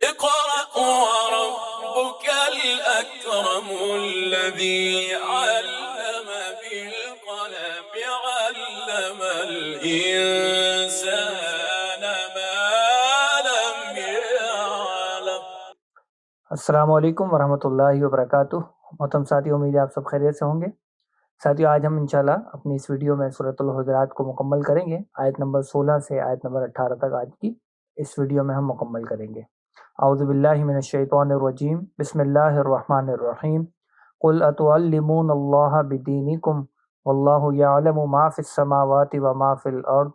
اقرأ وربك الأكرم الذي علم بالقلم علم الإنسان ما لم يعلم۔ السلام علیکم ورحمۃ اللہ وبرکاتہ۔ محترم ساتھیو، امید ہے آپ سب خیریت سے ہوں گے۔ ساتھیو، آج ہم انشاءاللہ اپنی اس ویڈیو میں سورۃ الحجرات کو مکمل کریں گے۔ آیت نمبر 16 سے آیت نمبر 18 تک آج کی اس ویڈیو میں ہم مکمل کریں گے۔ اعوذ باللہ من الشیطان الرجیم، بسم اللہ الرحمن الرحیم۔ قل اتعلمون اللہ بدینکم واللہ یعلم ما فی السماوات وما فی الارض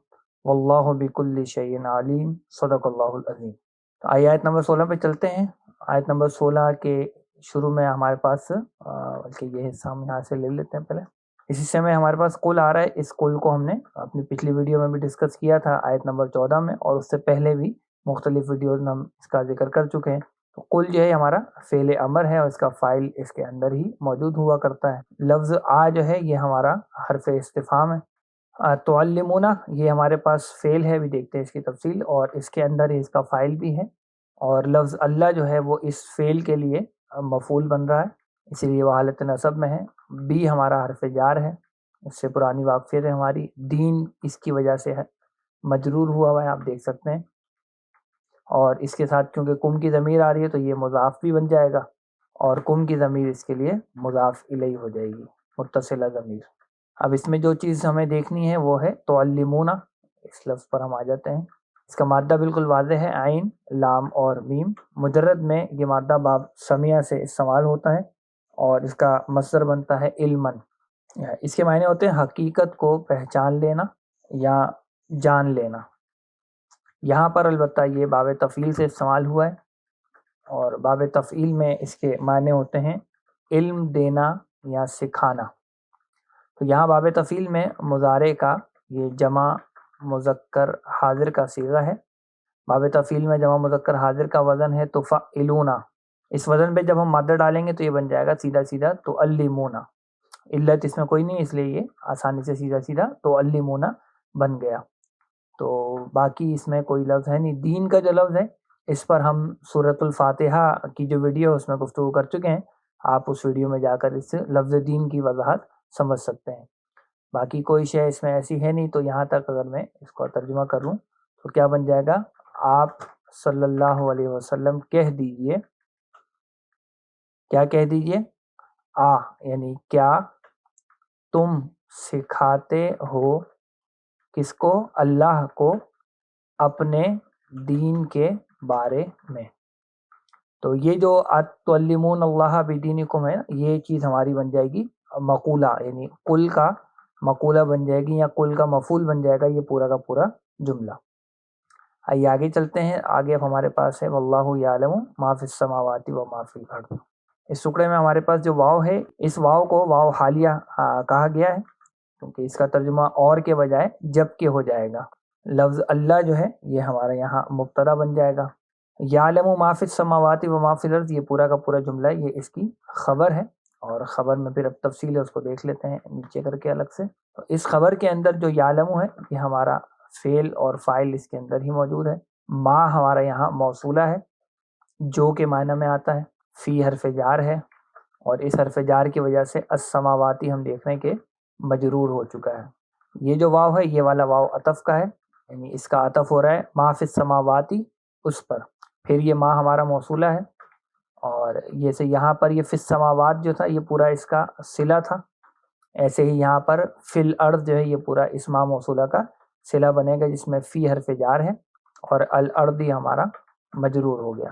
واللہ بکل شیء علیم، صدق اللہ العظیم۔ تو آیت نمبر 16 پہ چلتے ہیں۔ آیت نمبر 16 کے شروع میں ہمارے پاس بلکہ یہ حصہ ہم یہاں سے لے لیتے ہیں پہلے۔ اس حصے میں ہمارے پاس قل آ رہا ہے۔ اس قل کو ہم نے اپنی پچھلی ویڈیو میں بھی ڈسکس کیا تھا، آیت نمبر 14 میں، اور اس سے پہلے بھی مختلف ویڈیوز میں ہم اس کا ذکر کر چکے ہیں۔ تو قل جو ہے ہمارا فعل امر ہے اور اس کا فاعل اس کے اندر ہی موجود ہوا کرتا ہے۔ لفظ آ جو ہے یہ ہمارا حرف استفہام ہے۔ تعلمون یہ ہمارے پاس فعل ہے، بھی دیکھتے ہیں اس کی تفصیل، اور اس کے اندر ہی اس کا فاعل بھی ہے، اور لفظ اللہ جو ہے وہ اس فعل کے لیے مفعول بن رہا ہے، اسی لیے وہ حالت نصب میں ہے۔ بی ہمارا حرف جار ہے، اس سے پرانی واقفیت ہے ہماری۔ دین اس کی وجہ سے ہے مجرور ہوا ہوا ہے، آپ دیکھ سکتے ہیں، اور اس کے ساتھ کیونکہ کم کی ضمیر آ رہی ہے تو یہ مضاف بھی بن جائے گا، اور کم کی ضمیر اس کے لیے مضاف الیہ ہو جائے گی، متصلہ ضمیر۔ اب اس میں جو چیز ہمیں دیکھنی ہے وہ ہے تعلمون۔ اس لفظ پر ہم آ جاتے ہیں۔ اس کا مادہ بالکل واضح ہے، عین، لام اور میم۔ مجرد میں یہ مادہ باب سمیہ سے استعمال ہوتا ہے، اور اس کا مصدر بنتا ہے علمن۔ اس کے معنی ہوتے ہیں حقیقت کو پہچان لینا یا جان لینا۔ یہاں پر البتہ یہ باب تفعیل سے استعمال ہوا ہے، اور باب تفعیل میں اس کے معنی ہوتے ہیں علم دینا یا سکھانا۔ تو یہاں باب تفعیل میں مضارع کا یہ جمع مذکر حاضر کا صیغہ ہے۔ باب تفعیل میں جمع مذکر حاضر کا وزن ہے تفعلون۔ اس وزن پہ جب ہم مادہ ڈالیں گے تو یہ بن جائے گا سیدھا سیدھا تعلمون۔ علت اس میں کوئی نہیں، اس لیے یہ آسانی سے سیدھا سیدھا تعلمون بن گیا۔ تو باقی اس میں کوئی لفظ ہے نہیں۔ دین کا جو لفظ ہے اس پر ہم سورۃ الفاتحہ کی جو ویڈیو ہے اس میں گفتگو کر چکے ہیں، آپ اس ویڈیو میں جا کر اس لفظ دین کی وضاحت سمجھ سکتے ہیں۔ باقی کوئی شے اس میں ایسی ہے نہیں، تو یہاں تک اگر میں اس کو ترجمہ کروں تو کیا بن جائے گا؟ آپ صلی اللہ علیہ وسلم کہہ دیجئے، کیا کہہ دیجئے؟ یعنی کیا تم سکھاتے ہو کس کو؟ اللہ کو اپنے دین کے بارے میں۔ تو یہ جو تعلمون اللہ بدینکم ہے، یہ چیز ہماری بن جائے گی مقولہ، یعنی قل کا مقولہ بن جائے گی، یا قل کا مفعول بن جائے گا یہ پورا کا پورا جملہ۔ آئیے آگے چلتے ہیں۔ آگے اب ہمارے پاس ہے واللہ یعلم ما فی السماوات و ما فی الارض۔ اس ٹکڑے میں ہمارے پاس جو واو ہے، اس واو کو واو حالیہ کہا گیا ہے، کیونکہ اس کا ترجمہ اور کے بجائے جب کے ہو جائے گا۔ لفظ اللہ جو ہے یہ ہمارے یہاں مبتدا بن جائے گا۔ یعلم ما فی السماوات و ما فی الارض، یہ پورا کا پورا جملہ یہ اس کی خبر ہے، اور خبر میں پھر اب تفصیل ہے اس کو دیکھ لیتے ہیں نیچے کر کے الگ سے۔ تو اس خبر کے اندر جو یعلم ہے یہ ہمارا فعل اور فاعل اس کے اندر ہی موجود ہے۔ ما ہمارا یہاں موصولہ ہے جو کے معنی میں آتا ہے، فی حرف جار ہے، اور اس حرف جار کی وجہ سے السماواتی ہم دیکھ رہے ہیں کہ مجرور ہو چکا ہے۔ یہ جو واو ہے یہ والا واو عطف کا ہے، یعنی اس کا عطف ہو رہا ہے ما فی السماواتی اس پر۔ پھر یہ ما ہمارا موصولہ ہے، اور یہ سے یہاں پر یہ فی السماوات جو تھا یہ پورا اس کا صلہ تھا۔ ایسے ہی یہاں پر فی الارض جو ہے یہ پورا اس ما موصولہ کا صلہ بنے گا، جس میں فی حرف جار ہے، اور الارض یہ ہمارا مجرور ہو گیا،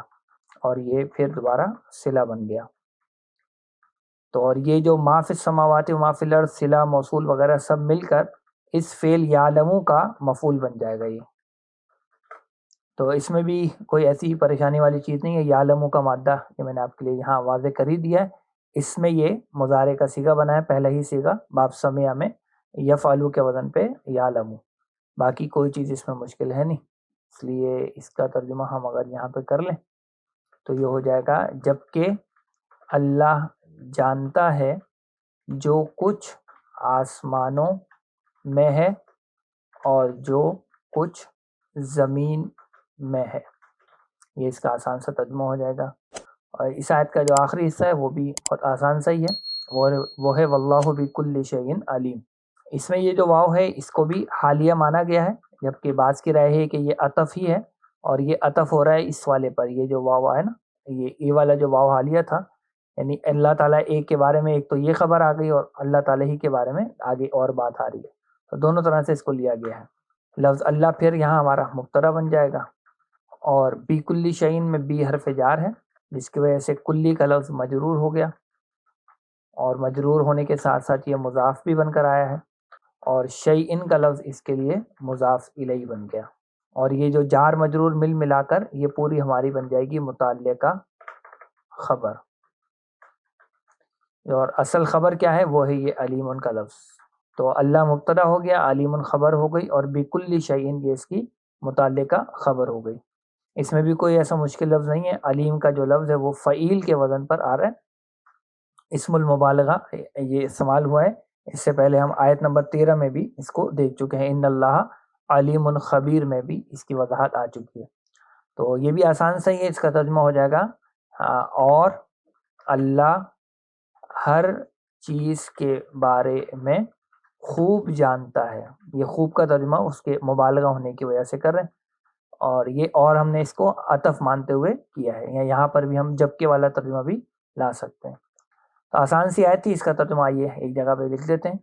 اور یہ پھر دوبارہ صلہ بن گیا۔ تو اور یہ جو ما فی السماوات و ما فی الارض صلہ موصول وغیرہ سب مل کر اس فعل یعلمو کا مفعول بن جائے گا یہ۔ تو اس میں بھی کوئی ایسی پریشانی والی چیز نہیں ہے۔ یعلمو کا مادہ یہ میں نے آپ کے لیے یہاں واضح کر ہی دیا ہے، اس میں یہ مضارع کا صیغہ بنا ہے، پہلا ہی صیغہ باب سمیہ میں یفعلو کے وزن پہ یعلمو۔ باقی کوئی چیز اس میں مشکل ہے نہیں، اس لیے اس کا ترجمہ ہم اگر یہاں پہ کر لیں تو یہ ہو جائے گا جبکہ اللہ جانتا ہے جو کچھ آسمانوں میں ہے اور جو کچھ زمین میں ہے۔ یہ اس کا آسان سا ترجمہ ہو جائے گا۔ اور اس آیت کا جو آخری حصہ ہے وہ بھی بہت آسان سا ہی ہے، وہ ہے واللہ بکل شیء علیم۔ اس میں یہ جو واو ہے اس کو بھی حالیہ مانا گیا ہے، جبکہ بعض کی رائے ہے کہ یہ عطف ہی ہے، اور یہ عطف ہو رہا ہے اس والے پر۔ یہ جو واو ہے نا، یہ والا جو واو حالیہ تھا، یعنی اللہ تعالیٰ ایک کے بارے میں ایک تو یہ خبر آ گئی، اور اللہ تعالیٰ ہی کے بارے میں آگے اور بات آ رہی ہے، تو دونوں طرح سے اس کو لیا گیا ہے۔ لفظ اللہ پھر یہاں ہمارا مبتدا بن جائے گا، اور بی کلی شعین میں بی حرف جار ہے، جس کی وجہ سے کلی کا لفظ مجرور ہو گیا، اور مجرور ہونے کے ساتھ ساتھ یہ مضاف بھی بن کر آیا ہے، اور شیئن کا لفظ اس کے لیے مضاف الیہ بن گیا، اور یہ جو جار مجرور مل ملا کر یہ پوری ہماری بن جائے گی متعلقہ خبر۔ اور اصل خبر کیا ہے؟ وہ ہے یہ علیم کا لفظ۔ تو اللہ مبتدا ہو گیا، علیم خبر ہو گئی، اور بکل شیئن یہ اس کی متعلقہ خبر ہو گئی۔ اس میں بھی کوئی ایسا مشکل لفظ نہیں ہے۔ علیم کا جو لفظ ہے وہ فعیل کے وزن پر آ رہا ہے، اسم المبالغہ یہ استعمال ہوا ہے۔ اس سے پہلے ہم آیت نمبر 13 میں بھی اس کو دیکھ چکے ہیں، ان اللہ علیم خبیر میں بھی اس کی وضاحت آ چکی ہے۔ تو یہ بھی آسان صحیح ہے، اس کا ترجمہ ہو جائے گا اور اللہ ہر چیز کے بارے میں خوب جانتا ہے۔ یہ خوب کا ترجمہ اس کے مبالغہ ہونے کی وجہ سے کر رہے ہیں، اور یہ اور ہم نے اس کو عطف مانتے ہوئے کیا ہے، یا یہاں پر بھی ہم جبکہ والا ترجمہ بھی لا سکتے ہیں۔ تو آسان سی آیت تھی، اس کا ترجمہ آئیے ایک جگہ پہ لکھ دیتے ہیں،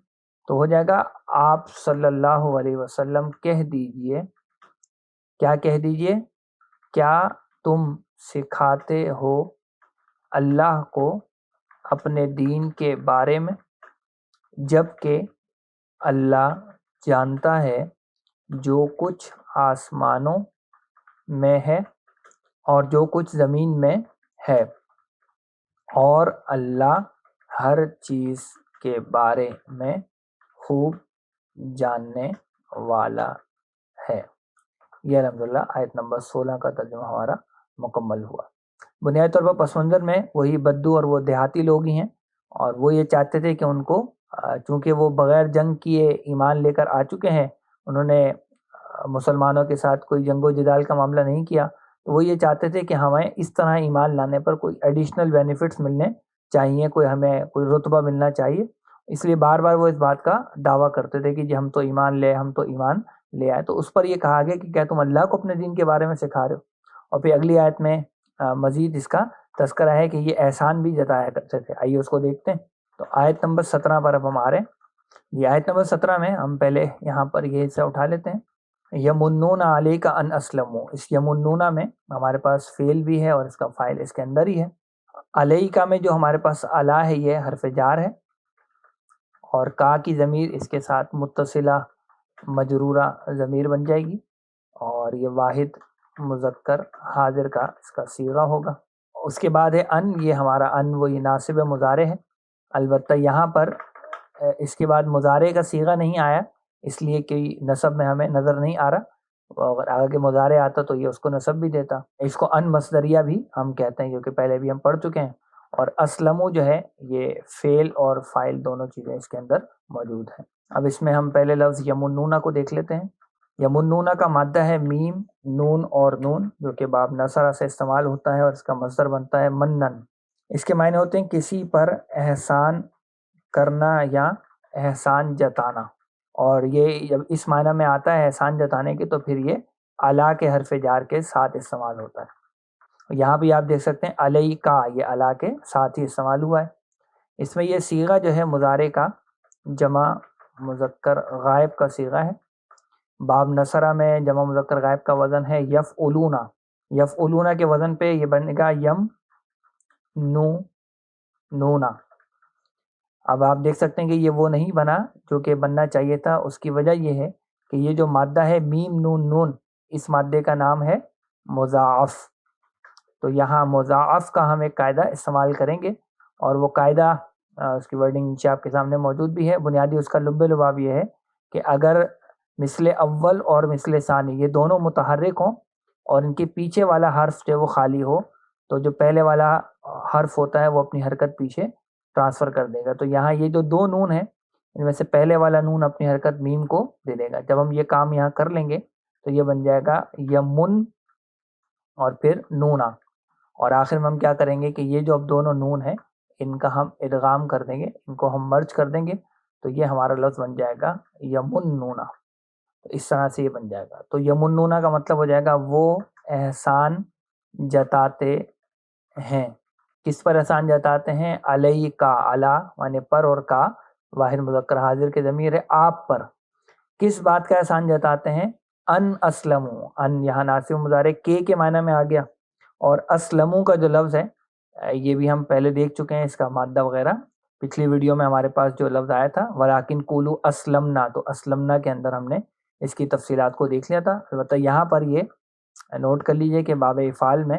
تو ہو جائے گا آپ صلی اللہ علیہ وسلم کہہ دیجئے۔ کیا کہہ دیجئے؟ کیا تم سکھاتے ہو اللہ کو اپنے دین کے بارے میں، جبکہ اللہ جانتا ہے جو کچھ آسمانوں میں ہے اور جو کچھ زمین میں ہے، اور اللہ ہر چیز کے بارے میں خوب جاننے والا ہے۔ یہ الحمدللہ آیت نمبر 16 کا ترجمہ ہمارا مکمل ہوا۔ بنیادی طور پر پس منظر میں وہی بدو اور وہ دیہاتی لوگ ہی ہیں، اور وہ یہ چاہتے تھے کہ ان کو، چونکہ وہ بغیر جنگ کیے ایمان لے کر آ چکے ہیں، انہوں نے مسلمانوں کے ساتھ کوئی جنگ و جدال کا معاملہ نہیں کیا، تو وہ یہ چاہتے تھے کہ ہمیں اس طرح ایمان لانے پر کوئی ایڈیشنل بینیفٹس ملنے چاہیے، ہمیں کوئی رتبہ ملنا چاہیے، اس لیے بار بار وہ اس بات کا دعویٰ کرتے تھے کہ جی ہم تو ایمان لے آئے۔ تو اس پر یہ کہا گیا کہ کیا تم اللہ کو اپنے دین کے بارے میں سکھا رہے ہو؟ اور پھر اگلی آیت میں مزید اس کا تذکرہ ہے کہ یہ احسان بھی جتایا کرتے تھے۔ آئیے اس کو دیکھتے ہیں۔ تو آیت نمبر 17 پر اب ہم آ رہے ہیں۔ یہ آیت نمبر 17 میں ہم پہلے یہاں پر یہ حصہ اٹھا لیتے ہیں، یمنون علیک ان اسلموا۔ اس یمنون میں ہمارے پاس فعل بھی ہے اور اس کا فاعل اس کے اندر ہی ہے۔ علیکا میں جو ہمارے پاس علا ہے یہ حرف جار ہے، اور کا کی ضمیر اس کے ساتھ متصلہ مجرورہ ضمیر بن جائے گی، اور یہ واحد مذکر حاضر کا اس کا صیغہ ہوگا۔ اس کے بعد ہے ان، یہ ہمارا ان وہی ناصب مضارع ہے، البتہ یہاں پر اس کے بعد مضارع کا صیغہ نہیں آیا، اس لیے کہ نصب میں ہمیں نظر نہیں آ رہا، اگر آگے مضارع آتا تو یہ اس کو نصب بھی دیتا۔ اس کو ان مصدریہ بھی ہم کہتے ہیں، جو کہ پہلے بھی ہم پڑھ چکے ہیں۔ اور اسلمو جو ہے یہ فعل اور فاعل دونوں چیزیں اس کے اندر موجود ہیں۔ اب اس میں ہم پہلے لفظ یمنون کو دیکھ لیتے ہیں۔ یمنون کا مادہ ہے میم، نون اور نون، جو کہ باب نصرہ سے استعمال ہوتا ہے، اور اس کا مصدر بنتا ہے منن۔ اس کے معنی ہوتے ہیں کسی پر احسان کرنا یا احسان جتانا، اور یہ جب اس معنی میں آتا ہے احسان جتانے کے، تو پھر یہ علا کے حرف جار کے ساتھ استعمال ہوتا ہے۔ یہاں بھی آپ دیکھ سکتے ہیں علیہ کا، یہ علا کے ساتھ ہی استعمال ہوا ہے۔ اس میں یہ صیغہ جو ہے مضارع کا جمع مذکر غائب کا صیغہ ہے۔ باب نصرہ میں جمع مذکر غائب کا وزن ہے یفعلون۔ یفعلون کے وزن پہ یہ بنے گا یم نو نونا۔ اب آپ دیکھ سکتے ہیں کہ یہ وہ نہیں بنا جو کہ بننا چاہیے تھا۔ اس کی وجہ یہ ہے کہ یہ جو مادہ ہے میم نون نون، اس مادے کا نام ہے مضاعف۔ تو یہاں مضاعف کا ہم ایک قاعدہ استعمال کریں گے، اور وہ قاعدہ اس کی ورڈنگ نیچے آپ کے سامنے موجود بھی ہے۔ بنیادی اس کا لب لباب یہ ہے کہ اگر مثل اول اور مثل ثانی یہ دونوں متحرک ہوں، اور ان کے پیچھے والا حرف جو وہ خالی ہو، تو جو پہلے والا حرف ہوتا ہے وہ اپنی حرکت پیچھے ٹرانسفر کر دے گا۔ تو یہاں یہ جو دو نون ہیں، ان میں سے پہلے والا نون اپنی حرکت میم کو دے دے گا۔ جب ہم یہ کام یہاں کر لیں گے تو یہ بن جائے گا یمن اور پھر نونا، اور آخر میں ہم کیا کریں گے کہ یہ جو اب دونوں نون ہیں ان کا ہم ادغام کر دیں گے، ان کو ہم مرج کر دیں گے، تو یہ ہمارا لفظ بن جائے گا یمنونا. تو اس طرح سے یہ بن جائے گا. تو یمنونا کا مطلب ہو جائے گا وہ احسان جتاتے ہیں. کس پر احسان جتاتے ہیں؟ علیہ کا، علا مانے پر، اور کا واحد مذکر حاضر کے ضمیر ہے، آپ پر. کس بات کا احسان جتاتے ہیں؟ ان اسلمو، ان یہاں ناصب مضارع کے معنی میں آ گیا، اور اسلمو کا جو لفظ ہے یہ بھی ہم پہلے دیکھ چکے ہیں، اس کا مادہ وغیرہ پچھلی ویڈیو میں ہمارے پاس جو لفظ آیا تھا ولیکن قولوا اسلمنا، تو اسلمنا کے اندر ہم نے اس کی تفصیلات کو دیکھ لیا تھا. البتہ یہاں پر یہ نوٹ کر لیجئے کہ باب افعال میں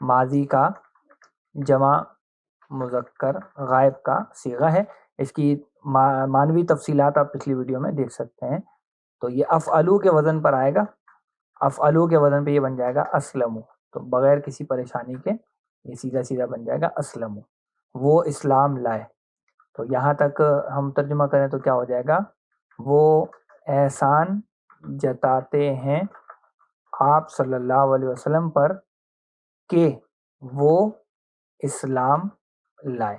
ماضی کا جمع مذکر غائب کا صیغہ ہے. اس کی معنوی تفصیلات آپ پچھلی ویڈیو میں دیکھ سکتے ہیں. تو یہ افعلو کے وزن پر آئے گا، افعلو کے وزن پہ یہ بن جائے گا اسلمو. تو بغیر کسی پریشانی کے یہ سیدھا سیدھا بن جائے گا اسلمو، وہ اسلام لائے. تو یہاں تک ہم ترجمہ کریں تو کیا ہو جائے گا؟ وہ احسان جتاتے ہیں آپ صلی اللہ علیہ وسلم پر کہ وہ اسلام لائے.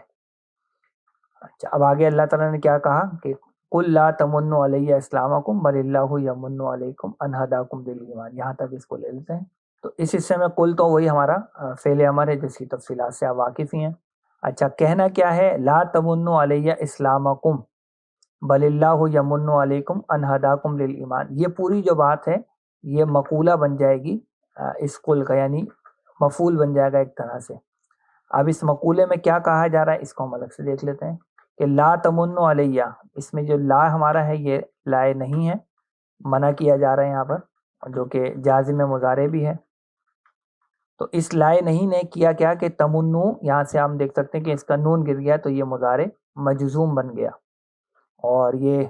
اچھا، اب آگے اللہ تعالیٰ نے کیا کہا کہ قُلْ لَا تَمُنُّوا عَلَيَّ إِسْلَامَكُمْ بَلِ اللَّهُ يَمُنُّ عَلَيْكُمْ أَنْ هَدَاكُمْ لِلْإِيمَانِ. یہاں تک اس کو لے لیتے ہیں. تو اس حصے میں قُل تو وہی ہمارا فعل امر ہے جس کی تفصیلات سے آپ واقف ہی ہیں. اچھا، کہنا کیا ہے؟ لا تمنوا علیہ اسلامکم بل اللہ یمن علیکم ان ہداکم للایمان. یہ پوری جو بات ہے یہ مقولہ بن جائے گی اس قل کا، یعنی مفعول بن جائے گا ایک طرح سے. اب اس مقولے میں کیا کہا جا رہا ہے اس کو ہم الگ سے دیکھ لیتے ہیں کہ لا تمنوا علیہ، اس میں جو لا ہمارا ہے یہ لائے نہیں ہے، منع کیا جا رہا ہے یہاں پر، جو کہ جازم مضارع بھی ہے. تو اس لائے نہیں نے کیا کیا کہ تمنو، یہاں سے ہم دیکھ سکتے ہیں کہ اس کا نون گر گیا تو یہ مضارع مجزوم بن گیا، اور یہ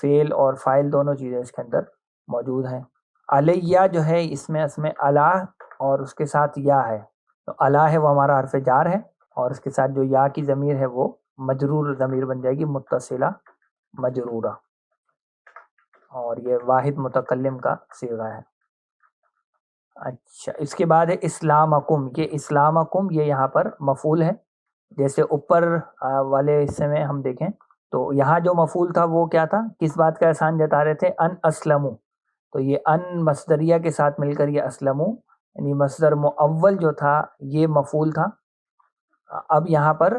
فعل اور فاعل دونوں چیزیں اس کے اندر موجود ہیں. علیہ جو ہے اس میں علا اور اس کے ساتھ یا ہے. تو علا ہے وہ ہمارا حرف جار ہے، اور اس کے ساتھ جو یا کی ضمیر ہے وہ مجرور ضمیر بن جائے گی، متصلہ مجرورہ، اور یہ واحد متکلم کا صیغہ ہے. اچھا، اس کے بعد ہے اسلامکم. یہ اسلامکم یہ یہاں پر مفعول ہے. جیسے اوپر والے حصے میں ہم دیکھیں تو یہاں جو مفعول تھا وہ کیا تھا؟ کس بات کا احسان جتا رہے تھے؟ ان اسلمو. تو یہ ان مصدریہ کے ساتھ مل کر یہ اسلمو، یعنی مصدر مؤول جو تھا یہ مفعول تھا. اب یہاں پر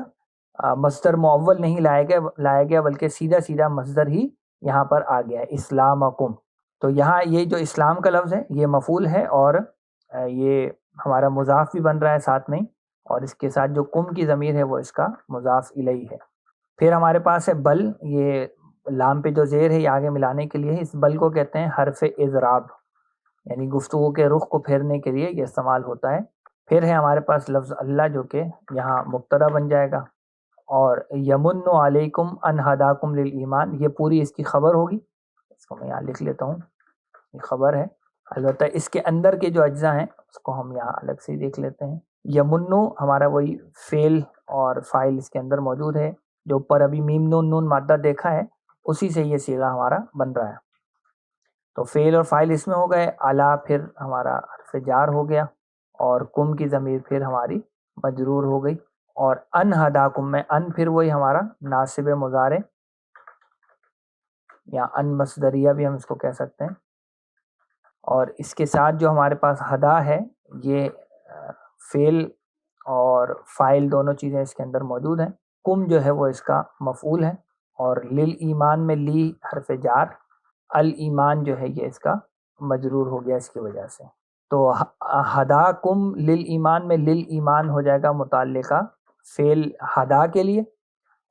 مصدر مؤول نہیں لایا گیا بلکہ سیدھا سیدھا مصدر ہی یہاں پر آ گیا ہے، اسلامکم. تو یہاں یہ جو اسلام کا لفظ ہے یہ مفعول ہے، اور یہ ہمارا مضاف بھی بن رہا ہے ساتھ میں، اور اس کے ساتھ جو کم کی ضمیر ہے وہ اس کا مضاف الیہ ہے. پھر ہمارے پاس ہے بل. یہ لام پہ جو زیر ہے یہ آگے ملانے کے لیے، اس بل کو کہتے ہیں حرف اضراب، یعنی گفتگو کے رخ کو پھیرنے کے لیے یہ استعمال ہوتا ہے. پھر ہے ہمارے پاس لفظ اللہ جو کہ یہاں مبتدا بن جائے گا، اور یمن علیکم ان ہداکم للایمان یہ پوری اس کی خبر ہوگی. اس کو میں یہاں لکھ لیتا ہوں، یہ خبر ہے. البتہ اس کے اندر کے جو اجزاء ہیں اس کو ہم یہاں الگ سے دیکھ لیتے ہیں. یمنو ہمارا وہی فعل اور فاعل اس کے اندر موجود ہے، جو اوپر ابھی میم نون نون مادہ دیکھا ہے اسی سے یہ صیغہ ہمارا بن رہا ہے. تو فعل اور فاعل اس میں ہو گئے، اعلیٰ پھر ہمارا حرف جار ہو گیا، اور کم کی ضمیر پھر ہماری مجرور ہو گئی، اور ان ہداکم میں ان پھر وہی ہمارا ناصب مضارع یا ان مصدریہ بھی ہم اس کو کہہ سکتے ہیں. اور اس کے ساتھ جو ہمارے پاس ہدا ہے یہ فعل اور فاعل دونوں چیزیں اس کے اندر موجود ہیں. کم جو ہے وہ اس کا مفعول ہے، اور لل ایمان میں لی حرف جار، الایمان جو ہے یہ اس کا مجرور ہو گیا اس کی وجہ سے. تو ہدا کم لل ایمان میں لل ایمان ہو جائے گا متعلقہ فعل ہدا کے لیے،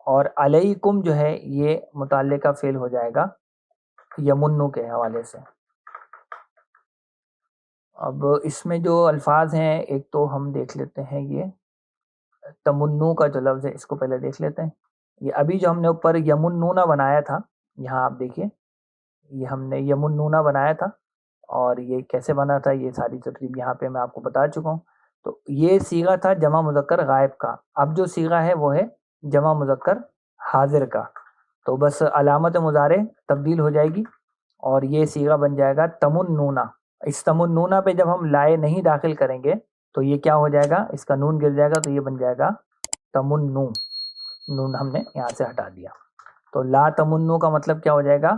اور علیکم جو ہے یہ متعلقہ فعل ہو جائے گا یمنو کے حوالے سے. اب اس میں جو الفاظ ہیں ایک تو ہم دیکھ لیتے ہیں، یہ تمنو کا جو لفظ ہے اس کو پہلے دیکھ لیتے ہیں. یہ ابھی جو ہم نے اوپر یمنونا بنایا تھا، یہاں آپ دیکھیے یہ ہم نے یمنونا بنایا تھا، اور یہ کیسے بنا تھا یہ ساری ترتیب یہاں پہ میں آپ کو بتا چکا ہوں. تو یہ صیغہ تھا جمع مذکر غائب کا. اب جو صیغہ ہے وہ ہے جمع مذکر حاضر کا. تو بس علامت مضارع تبدیل ہو جائے گی، اور یہ صیغہ بن جائے گا تمنونا. اس تمنون پہ جب ہم لائے نہیں داخل کریں گے تو یہ کیا ہو جائے گا، اس کا نون گر جائے گا، تو یہ بن جائے گا تمنو، نون ہم نے یہاں سے ہٹا دیا. تو لا تمنو کا مطلب کیا ہو جائے گا،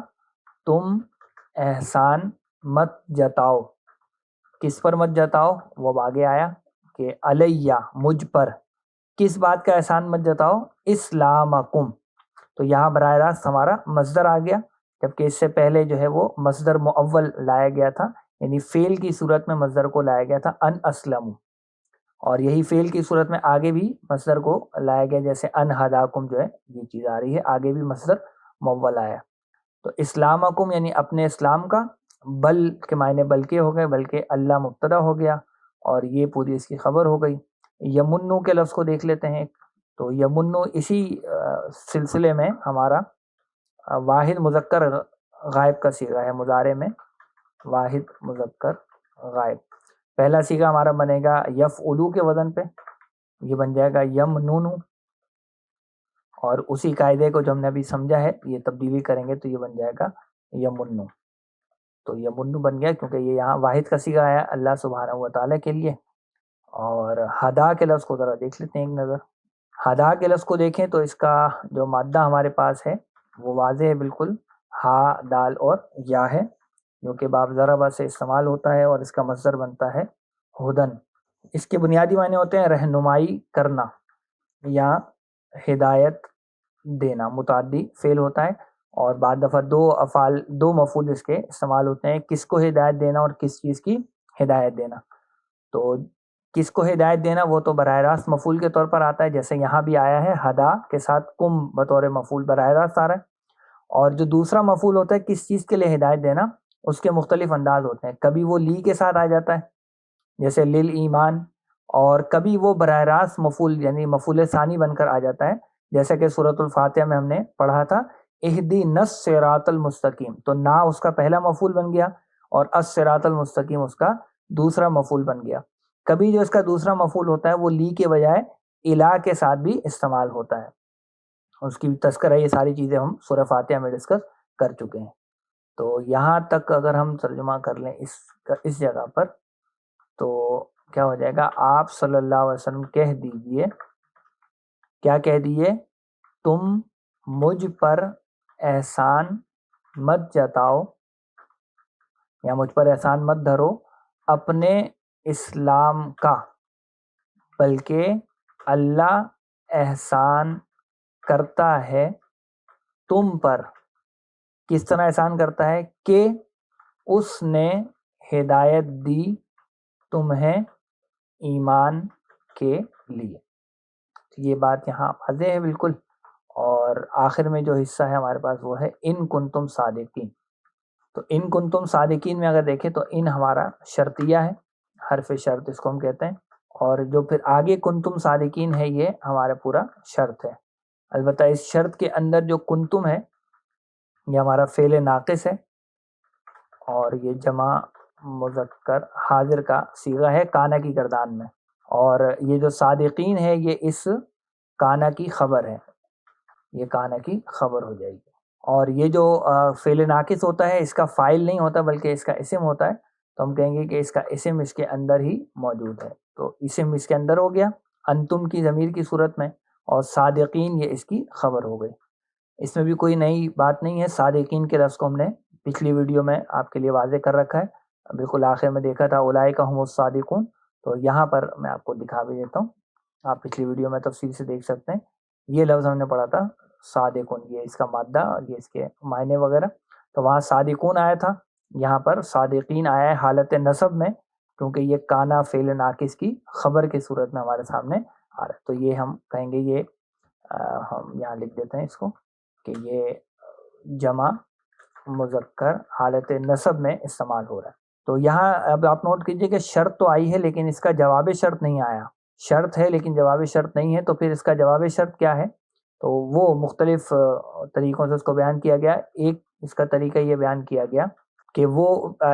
تم احسان مت جتاؤ. کس پر مت جتاؤ، وہ اب آگے آیا کہ علیہ مجھ پر. کس بات کا احسان مت جتاؤ، اسلامکم. تو یہاں براہ راست ہمارا مصدر آ گیا، جبکہ اس سے پہلے جو ہے وہ مصدر مؤول لایا گیا تھا، یعنی فعل کی صورت میں مصدر کو لایا گیا تھا ان اسلم، اور یہی فعل کی صورت میں آگے بھی مصدر کو لایا گیا، جیسے ان ہداکم جو ہے یہ چیز آ رہی ہے، آگے بھی مصدر مؤول آیا. تو اسلامکم یعنی اپنے اسلام کا، بل کے معنی بلکہ ہو گئے، بلکہ اللہ مبتدا ہو گیا اور یہ پوری اس کی خبر ہو گئی. یمنو کے لفظ کو دیکھ لیتے ہیں. تو یمنو اسی سلسلے میں ہمارا واحد مذکر غائب کا صیغہ ہے، مضارع میں واحد مذکر غائب. پہلا صیغہ ہمارا بنے گا یفعلو کے وزن پہ، یہ بن جائے گا یمنونو، اور اسی قاعدے کو جو ہم نے ابھی سمجھا ہے یہ تبدیلی کریں گے تو یہ بن جائے گا یمنو. تو یمنو بن گیا کیونکہ یہ یہاں واحد کا صیغہ آیا اللہ سبحانہ و تعالیٰ کے لیے. اور ہدا کے لفظ کو ذرا دیکھ لیتے ہیں ایک نظر. ہدا کے لفظ کو دیکھیں تو اس کا جو مادہ ہمارے پاس ہے وہ واضح ہے بالکل، ہا دال اور یا ہے، جو کہ باب ضربہ سے استعمال ہوتا ہے اور اس کا مصدر بنتا ہے ہدن. اس کے بنیادی معنی ہوتے ہیں رہنمائی کرنا یا ہدایت دینا. متعدی فعل ہوتا ہے اور بعد دفعہ دو مفعول اس کے استعمال ہوتے ہیں، کس کو ہدایت دینا اور کس چیز کی ہدایت دینا. تو کس کو ہدایت دینا وہ تو براہ راست مفعول کے طور پر آتا ہے، جیسے یہاں بھی آیا ہے ہدا کے ساتھ کم بطور مفعول براہ راست آ رہا ہے. اور جو دوسرا مفعول ہوتا ہے کس چیز کے لیے ہدایت دینا، اس کے مختلف انداز ہوتے ہیں. کبھی وہ لی کے ساتھ آ جاتا ہے جیسے لل ایمان، اور کبھی وہ براہ راست مفعول یعنی مفعول ثانی بن کر آ جاتا ہے، جیسا کہ سورۃ الفاتحہ میں ہم نے پڑھا تھا اہدینا الصراط المستقیم. تو نا اس کا پہلا مفعول بن گیا اور الصراط المستقیم اس کا دوسرا مفعول بن گیا. کبھی جو اس کا دوسرا مفعول ہوتا ہے وہ لی کے بجائے الا کے ساتھ بھی استعمال ہوتا ہے، اس کی تذکرہ یہ ساری چیزیں ہم سورہ فاتحہ میں ڈسکس کر چکے ہیں. تو یہاں تک اگر ہم ترجمہ کر لیں اس جگہ پر تو کیا ہو جائے گا، آپ صلی اللہ علیہ وسلم کہہ دیجئے، کیا کہہ دیجئے، تم مجھ پر احسان مت جتاؤ یا مجھ پر احسان مت دھرو اپنے اسلام کا، بلکہ اللہ احسان کرتا ہے تم پر. کس طرح احسان کرتا ہے کہ اس نے ہدایت دی تمہیں ایمان کے لیے. یہ بات یہاں واضح ہے بالکل. اور آخر میں جو حصہ ہے ہمارے پاس وہ ہے ان کنتم صادقین. تو ان کنتم صادقین میں اگر دیکھیں تو ان ہمارا شرطیہ ہے، حرف شرط اس کو ہم کہتے ہیں، اور جو پھر آگے کنتم صادقین ہے یہ ہمارا پورا شرط ہے. البتہ اس شرط کے اندر جو کنتم ہے یہ ہمارا فعل ناقص ہے اور یہ جمع مذکر حاضر کا صیغہ ہے کانا کی گردان میں، اور یہ جو صادقین ہے یہ اس کانا کی خبر ہے، یہ کانا کی خبر ہو جائے گی. اور یہ جو فعل ناقص ہوتا ہے اس کا فاعل نہیں ہوتا بلکہ اس کا اسم ہوتا ہے، تو ہم کہیں گے کہ اس کا اسم اس کے اندر ہی موجود ہے. تو اسم اس کے اندر ہو گیا انتم کی ضمیر کی صورت میں، اور صادقین یہ اس کی خبر ہو گئی. اس میں بھی کوئی نئی بات نہیں ہے. صادقین کے لفظ کو ہم نے پچھلی ویڈیو میں آپ کے لیے واضح کر رکھا ہے، بالکل آخر میں دیکھا تھا اولئک هم الصادقون. تو یہاں پر میں آپ کو دکھا بھی دیتا ہوں، آپ پچھلی ویڈیو میں تفصیل سے دیکھ سکتے ہیں. یہ لفظ ہم نے پڑھا تھا صادقون، یہ اس کا مادہ اور یہ اس کے معنی وغیرہ. تو وہاں صادقون آیا تھا، یہاں پر صادقین آیا ہے حالت نصب میں، کیونکہ یہ کانا فعل ناقص کی خبر کی صورت میں ہمارے سامنے آ رہا ہے. تو یہ ہم کہیں گے، یہ ہم یہاں لکھ دیتے ہیں اس کو کہ یہ جمع مذکر حالت نصب میں استعمال ہو رہا ہے. تو یہاں اب آپ نوٹ کیجئے کہ شرط تو آئی ہے لیکن اس کا جواب شرط نہیں آیا. شرط ہے لیکن جواب شرط نہیں ہے، تو پھر اس کا جواب شرط کیا ہے؟ تو وہ مختلف طریقوں سے اس کو بیان کیا گیا. ایک اس کا طریقہ یہ بیان کیا گیا کہ وہ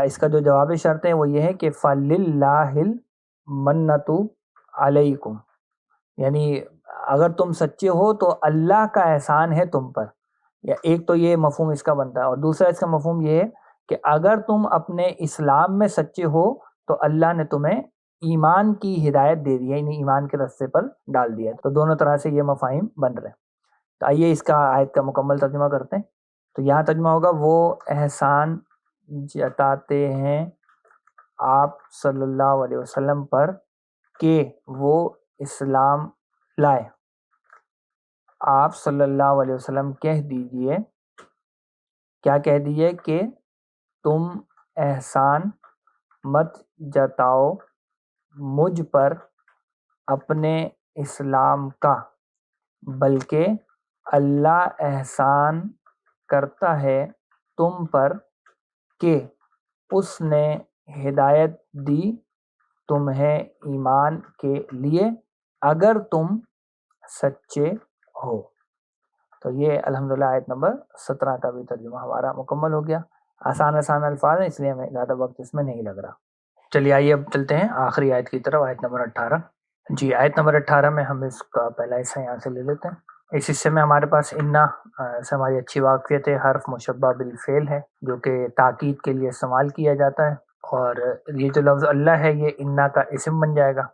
اس کا جو جواب شرط ہے وہ یہ ہے کہ فَلِلَّهِ الْمَنَّةُ عَلَيْكُمْ، یعنی اگر تم سچے ہو تو اللہ کا احسان ہے تم پر. یا ایک تو یہ مفہوم اس کا بنتا ہے، اور دوسرا اس کا مفہوم یہ ہے کہ اگر تم اپنے اسلام میں سچے ہو تو اللہ نے تمہیں ایمان کی ہدایت دے دی ہے، یعنی ایمان کے راستے پر ڈال دیا ہے۔ تو دونوں طرح سے یہ مفاہیم بن رہے ہیں۔ تو آئیے اس کا آیت کا مکمل ترجمہ کرتے ہیں۔ تو یہاں ترجمہ ہوگا وہ احسان جتاتے ہیں آپ صلی اللہ علیہ وسلم پر کہ وہ اسلام لائے۔ آپ صلی اللہ علیہ وسلم کہہ دیجئے، کیا کہہ دیجئے کہ تم احسان مت جتاؤ مجھ پر اپنے اسلام کا، بلکہ اللہ احسان کرتا ہے تم پر کہ اس نے ہدایت دی تمہیں ایمان کے لیے اگر تم سچے ہو۔ تو یہ الحمدللہ آیت نمبر 17 کا بھی ترجمہ ہمارا مکمل ہو گیا۔ آسان الفاظ ہیں، اس لیے ہمیں زیادہ وقت اس میں نہیں لگ رہا۔ چلیے آئیے اب چلتے ہیں آخری آیت کی طرف، آیت نمبر 18۔ جی آیت نمبر 18 میں ہم اس کا پہلا حصہ یہاں سے لے لیتے ہیں۔ اس حصے میں ہمارے پاس انا سے ہماری اچھی واقفیت ہے، حرف مشبہ بالفعل ہے جو کہ تاکید کے لیے استعمال کیا جاتا ہے، اور یہ جو لفظ اللہ ہے یہ انا کا اسم بن جائے گا،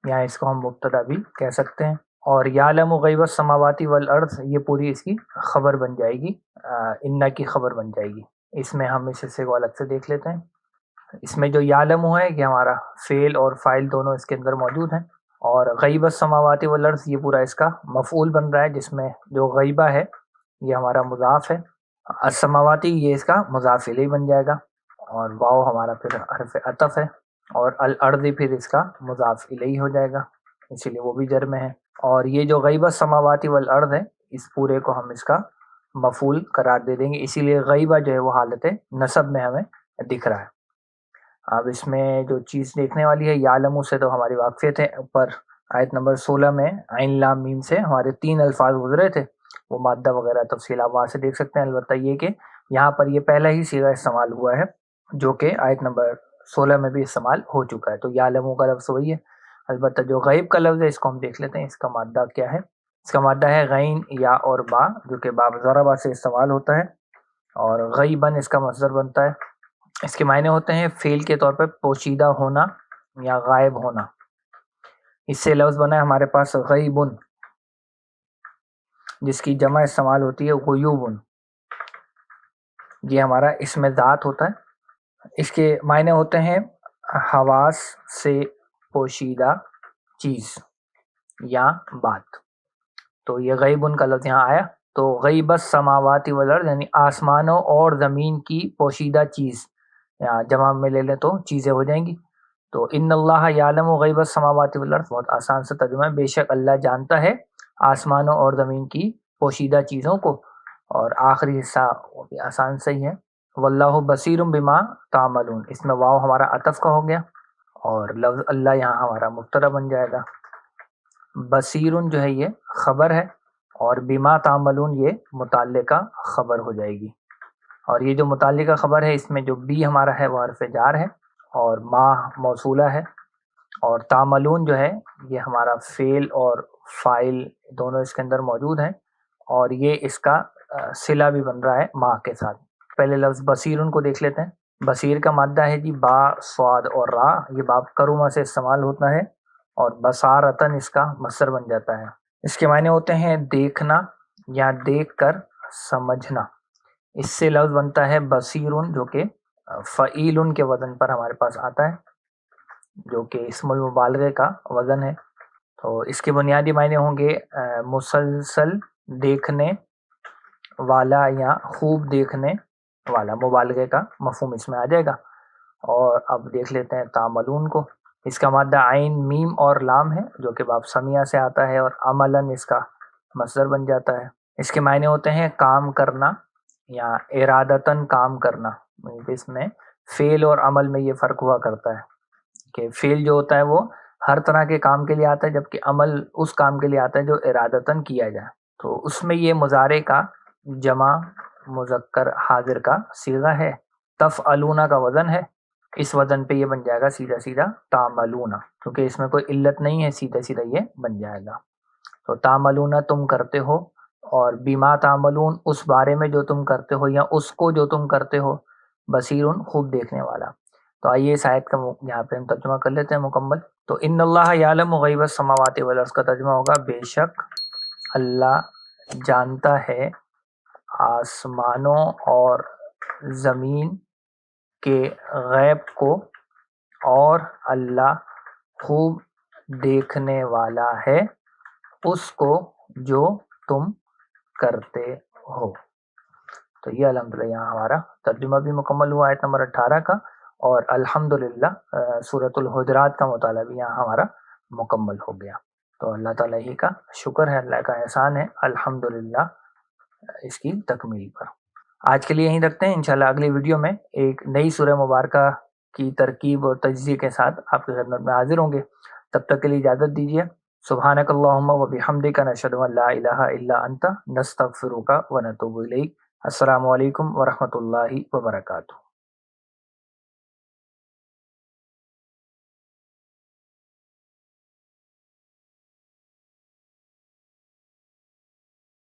یہاں اس کو ہم مبتدا بھی کہہ سکتے ہیں، اور یعلم غیب السماوات والارض یہ پوری اس کی خبر بن جائے گی، انا کی خبر بن جائے گی۔ اس میں ہم اس حصے کو الگ سے دیکھ لیتے ہیں۔ اس میں جو یعلم ہے یہ ہمارا فعل اور فاعل دونوں اس کے اندر موجود ہیں، اور غیب السماوات والارض یہ پورا اس کا مفعول بن رہا ہے، جس میں جو غیبہ ہے یہ ہمارا مضاف ہے، السماواتی یہ اس کا مضاف الیہ بن جائے گا، اور واو ہمارا پھر حرف عطف ہے، اور الارض پھر اس کا مضاف الیہ ہو جائے گا، اسی لیے وہ بھی جر میں ہے۔ اور یہ جو غیب السماوات والارض ہے اس پورے کو ہم اس کا مفعول قرار دے دیں گے، اسی لیے غیبہ جو ہے وہ حالت نصب میں ہمیں دکھ رہا ہے۔ اب اس میں جو چیز دیکھنے والی ہے، یعلم سے تو ہماری واقفیت ہے، اوپر آیت نمبر 16 میں عین لام میم سے ہمارے 3 الفاظ گزرے تھے، وہ مادہ وغیرہ تفصیل آپ وہاں سے دیکھ سکتے ہیں۔ البتہ یہ کہ یہاں پر یہ پہلا ہی صیغہ استعمال ہوا ہے جو کہ آیت نمبر 16 میں بھی استعمال ہو چکا ہے، تو یعلم کا لفظ وہی ہے۔ البتہ جو غیب کا لفظ ہے اس کو ہم دیکھ لیتے ہیں، اس کا مادہ کیا ہے۔ اس کا مادہ ہے غین یا اور با، جو کہ باب ضربہ سے استعمال ہوتا ہے، اور غیباً اس کا مصدر بنتا ہے۔ اس کے معنی ہوتے ہیں فعل کے طور پر پوشیدہ ہونا یا غائب ہونا۔ اس سے لفظ بنا ہے ہمارے پاس غیبن، جس کی جمع استعمال ہوتی ہے غیوبن، یہ ہمارا اسم ذات ہوتا ہے۔ اس کے معنی ہوتے ہیں حواس سے پوشیدہ چیز یا بات، تو یہ غیبن کا لفظ یہاں آیا، تو غیب السماوات والارض یعنی آسمانوں اور زمین کی پوشیدہ چیز، یا جمع میں لے لیں تو چیزیں ہو جائیں گی۔ تو ان اللہ یعلم غیب السماوات والارض بہت آسان سے ترجمہ ہے، بے شک اللہ جانتا ہے آسمانوں اور زمین کی پوشیدہ چیزوں کو، اور آخری حصہ وہ بھی آسان سے ہی ہے، واللہ بصیر بما تعملون، اس میں واو ہمارا عطف کا ہو گیا، اور لفظ اللہ یہاں ہمارا مبتدا بن جائے گا۔ بصیرن جو ہے یہ خبر ہے، اور بما تعملون یہ متعلقہ خبر ہو جائے گی، اور یہ جو متعلقہ خبر ہے اس میں جو بی ہمارا ہے وہ حرف جار ہے، اور ما موصولہ ہے، اور تعملون جو ہے یہ ہمارا فعل اور فاعل دونوں اس کے اندر موجود ہیں، اور یہ اس کا صلہ بھی بن رہا ہے ما کے ساتھ۔ پہلے لفظ بصیرن کو دیکھ لیتے ہیں۔ بصیر کا مادہ ہے جی با صاد اور را، یہ باب کرومہ سے استعمال ہوتا ہے، اور بصارتن اس کا مصدر بن جاتا ہے۔ اس کے معنی ہوتے ہیں دیکھنا یا دیکھ کر سمجھنا۔ اس سے لفظ بنتا ہے بصیرن، جو کہ فعیلن کے وزن پر ہمارے پاس آتا ہے، جو کہ اسم المبالغے کا وزن ہے۔ تو اس کے بنیادی معنی ہوں گے مسلسل دیکھنے والا یا خوب دیکھنے والا، مبالغے کا مفہوم اس میں آ جائے گا۔ اور اب دیکھ لیتے ہیں تعملون کو۔ اس کا مادہ عین میم اور لام ہے، جو کہ باب سمیہ سے آتا ہے، اور عملاً اس کا مصدر بن جاتا ہے۔ اس کے معنی ہوتے ہیں کام کرنا یا ارادتاً کام کرنا۔ اس میں فعل اور عمل میں یہ فرق ہوا کرتا ہے کہ فعل جو ہوتا ہے وہ ہر طرح کے کام کے لیے آتا ہے، جبکہ عمل اس کام کے لیے آتا ہے جو ارادتاً کیا جائے۔ تو اس میں یہ مضارع کا جمع مذکر حاضر کا صیغہ ہے، تفعلون کا وزن ہے، اس وزن پہ یہ بن جائے گا سیدھا سیدھا تعملون، کیونکہ اس میں کوئی علت نہیں ہے، سیدھا سیدھا یہ بن جائے گا۔ تو تعملون تم کرتے ہو، اور بیما تعملون اس بارے میں جو تم کرتے ہو یا اس کو جو تم کرتے ہو، بصیرun خوب دیکھنے والا۔ تو آئیے اس آیت کا یہاں پہ ہم ترجمہ کر لیتے ہیں مکمل۔ تو ان اللہ یعلم غیب السماوات والارض کا ترجمہ ہوگا بے شک اللہ جانتا ہے آسمانوں اور زمین کے غیب کو، اور اللہ خوب دیکھنے والا ہے اس کو جو تم کرتے ہو۔ تو یہ الحمدللہ یہاں ہمارا ترجمہ بھی مکمل ہوا آیت نمبر 18 کا، اور الحمدللہ سورۃ الحجرات کا مطالعہ بھی یہاں ہمارا مکمل ہو گیا۔ تو اللہ تعالیٰ ہی کا شکر ہے، اللہ کا احسان ہے الحمدللہ اس کی تکمیل پر۔ آج کے لیے یہیں رکھتے ہیں، انشاءاللہ اگلی ویڈیو میں ایک نئی سورہ مبارکہ کی ترکیب اور تجزیے کے ساتھ آپ کی خدمت میں حاضر ہوں گے۔ تب تک کے لیے اجازت دیجیے۔ سبحانک اللہم و بحمدک، نشہد ان لا الہ الا انت، نستغفرک و نتوب الیک۔ السلام علیکم ورحمۃ اللہ وبرکاتہ۔